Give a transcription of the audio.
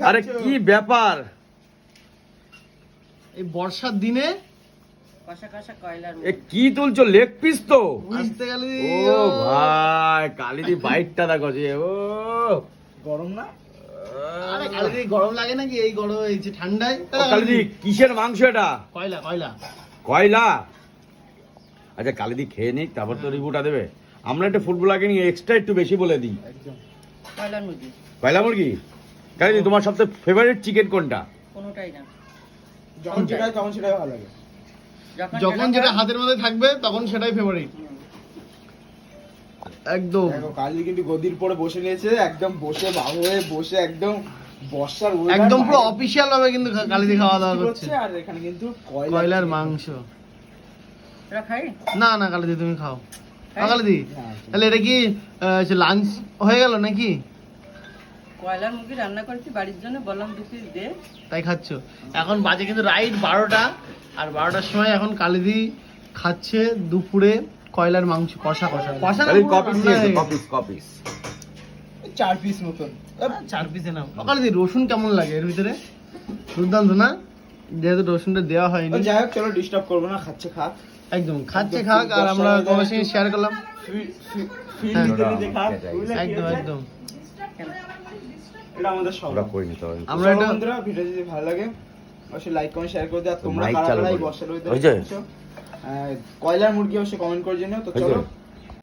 আরে কি ব্যাপার এই বর্ষার দিনে এ কি তুলছো? লেগ পিস তো আসতে গেলে ও ভাই কালিদি বাইটটা দেখো যে ও গরম না? আরে কালিদি গরম লাগে নাকি? এই গরম এই যে ঠান্ডায় কালিদি কিসের মাংস এটা? কয়লা কয়লা কয়লা। আচ্ছা কালিদি খেয়ে নিক তারপর তো রিভিউটা দেবে। আমরা একটা ফুটবলারকে নিয়ে এক্সট্রা একটু বেশি বলে দিই। কয়লা মুরগি। কালিদি তোমার সবচেয়ে ফেভারিট চিকেন কোনটা? কোনোটাই না, যখন যেটা তখন সেটাই ভালো লাগে। যখন যেটা হাতের মধ্যে থাকবে তখন সেটাই ফেভারিট। একদম দেখো কালি কিন্তু গদির পরে বসে নিয়েছে, একদম বসে বাবু হয়ে বসে একদম বর্ষার একদম পুরো অফিশিয়াল ভাবে কিন্তু কালিদি খাওয়া দাওয়া করছে। আর এখানে কিন্তু কয়লার মাংস। এটা খাই না না কালিদি তুমি খাও। কালিদি তাহলে এটা কি লাঞ্চ হয়ে গেল নাকি? কয়লার মুরগি রান্না করেছি বাড়ির জন্য, বললাম 2 পিস দে, তাই খাচ্ছ। এখন বাজে কিন্তু রাইট 12টা, আর 12টার সময় এখন কালিদি খাচ্ছে দুপুরে কয়লার মাংস কষা কষা কষা। কালিদি কপিস নিয়েছে কপিস 4 পিস মতন। 4 পিসে নাও। কালিদি রসুন কেমন লাগে এর ভিতরে? দুর্দান্ত না? যেহেতু রসুনটা দেওয়া হয়নি। যাই হোক চলো ডিস্টার্ব করবো না, খাচ্ছে খাক। একদম খাচ্ছে খাক, আর আমরা তোমার সঙ্গে শেয়ার করলাম। একদম একদম এটা আমাদের সব আমরা করিনি তো আমরা এটা বন্ধুরা ভিডিও যদি ভালো লাগে অবশ্যই লাইক কমেন্ট শেয়ার করে দাও। তোমরা মাইক কারা চালু কারা এই করো। বর্ষার হয়েছে? ওয়েদারে কয়লার মুরগি অবশ্যই কমেন্ট করে জানিও। তো চলো